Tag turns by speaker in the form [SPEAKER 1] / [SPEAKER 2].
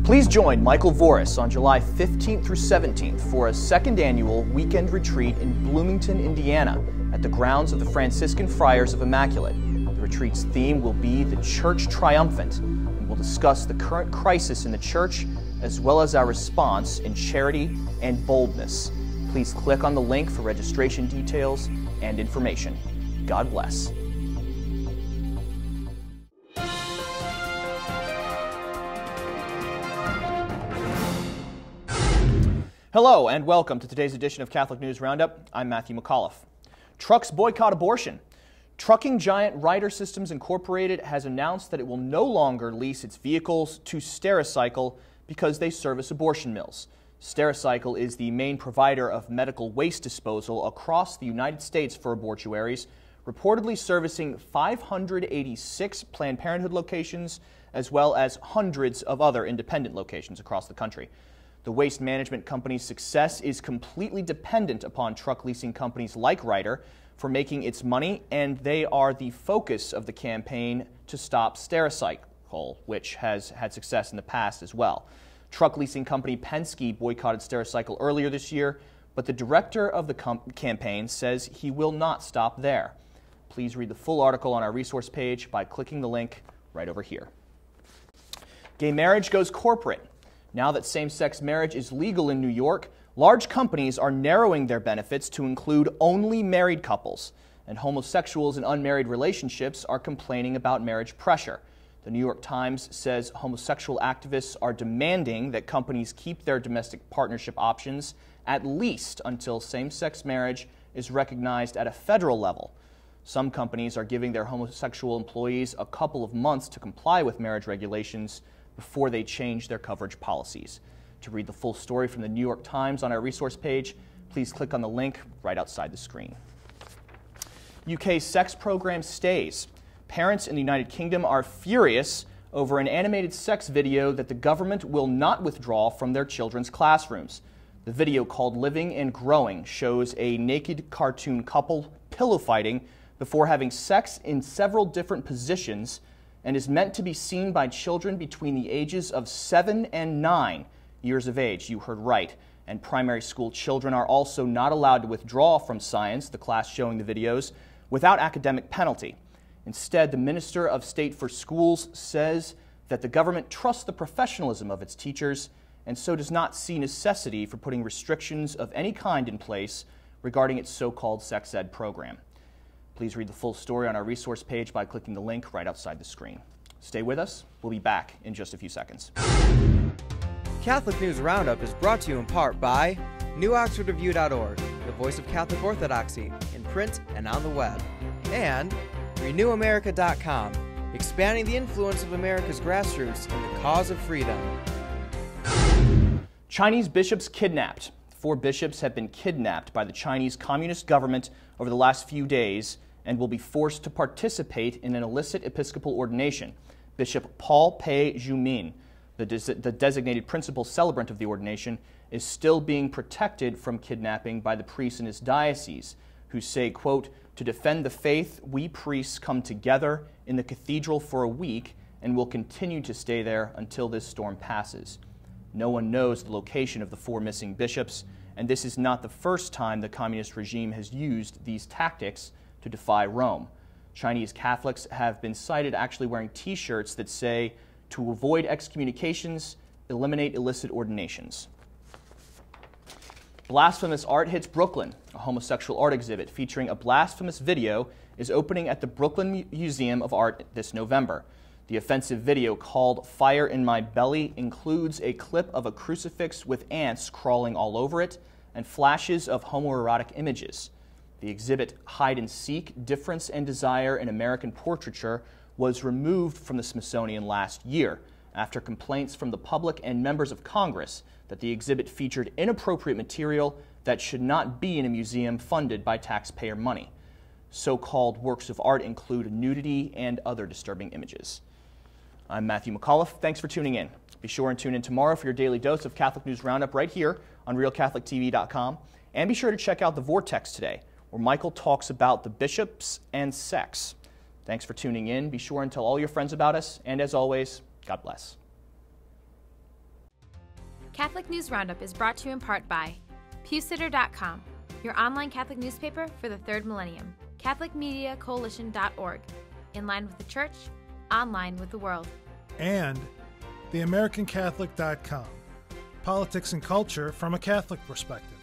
[SPEAKER 1] Please join Michael Voris on July 15th through 17th for a second annual weekend retreat in Bloomington, Indiana, at the grounds of the Franciscan Friars of Immaculate. The retreat's theme will be the Church Triumphant, and we'll discuss the current crisis in the church, as well as our response in charity and boldness. Please click on the link for registration details and information. God bless. Hello and welcome to today's edition of Catholic News Roundup. I'm Matthew McAuliffe. Trucks boycott abortion. Trucking giant Ryder Systems Incorporated has announced that it will no longer lease its vehicles to Stericycle because they service abortion mills. Stericycle is the main provider of medical waste disposal across the United States for abortuaries, reportedly servicing 586 Planned Parenthood locations as well as hundreds of other independent locations across the country. The waste management company's success is completely dependent upon truck leasing companies like Ryder for making its money, and they are the focus of the campaign to stop Stericycle, which has had success in the past as well. Truck leasing company Penske boycotted Stericycle earlier this year, but the director of the campaign says he will not stop there. Please read the full article on our resource page by clicking the link right over here. Gay marriage goes corporate. Now that same-sex marriage is legal in New York, large companies are narrowing their benefits to include only married couples, and homosexuals in unmarried relationships are complaining about marriage pressure. The New York Times says homosexual activists are demanding that companies keep their domestic partnership options at least until same-sex marriage is recognized at a federal level. Some companies are giving their homosexual employees a couple of months to comply with marriage regulations before they change their coverage policies. To read the full story from the New York Times on our resource page, please click on the link right outside the screen. UK sex program stays. Parents in the United Kingdom are furious over an animated sex video that the government will not withdraw from their children's classrooms. The video, called Living and Growing, shows a naked cartoon couple pillow fighting before having sex in several different positions and is meant to be seen by children between the ages of 7 and 9 years of age. You heard right. And primary school children are also not allowed to withdraw from science, the class showing the videos, without academic penalty. Instead, the Minister of State for Schools says that the government trusts the professionalism of its teachers and so does not see necessity for putting restrictions of any kind in place regarding its so-called sex ed program. Please read the full story on our resource page by clicking the link right outside the screen. Stay with us. We'll be back in just a few seconds.
[SPEAKER 2] Catholic News Roundup is brought to you in part by NewOxfordReview.org, the voice of Catholic Orthodoxy, in print and on the web, and RenewAmerica.com, expanding the influence of America's grassroots in the cause of freedom.
[SPEAKER 1] Chinese bishops kidnapped. 4 bishops have been kidnapped by the Chinese Communist government over the last few days and will be forced to participate in an illicit episcopal ordination. Bishop Paul Pei Zhumin, the designated principal celebrant of the ordination, is still being protected from kidnapping by the priests in his diocese, who say, quote, "To defend the faith, we priests come together in the cathedral for a week and will continue to stay there until this storm passes." No one knows the location of the 4 missing bishops, and this is not the first time the communist regime has used these tactics to defy Rome. Chinese Catholics have been cited actually wearing T-shirts that say, "To avoid excommunications, eliminate illicit ordinations." Blasphemous art hits Brooklyn. A homosexual art exhibit featuring a blasphemous video is opening at the Brooklyn Museum of Art this November. The offensive video, called Fire in My Belly, includes a clip of a crucifix with ants crawling all over it and flashes of homoerotic images. The exhibit, Hide and Seek, Difference and Desire in American Portraiture, was removed from the Smithsonian last year after complaints from the public and members of Congress that the exhibit featured inappropriate material that should not be in a museum funded by taxpayer money. So-called works of art include nudity and other disturbing images. I'm Matthew McAuliffe. Thanks for tuning in. Be sure and tune in tomorrow for your daily dose of Catholic News Roundup right here on RealCatholicTV.com. And be sure to check out The Vortex today, where Michael talks about the bishops and sex. Thanks for tuning in. Be sure and tell all your friends about us. And as always, God bless.
[SPEAKER 3] Catholic News Roundup is brought to you in part by PewSitter.com, your online Catholic newspaper for the third millennium, CatholicMediaCoalition.org, in line with the Church, online with the world.
[SPEAKER 4] And TheAmericanCatholic.com, politics and culture from a Catholic perspective.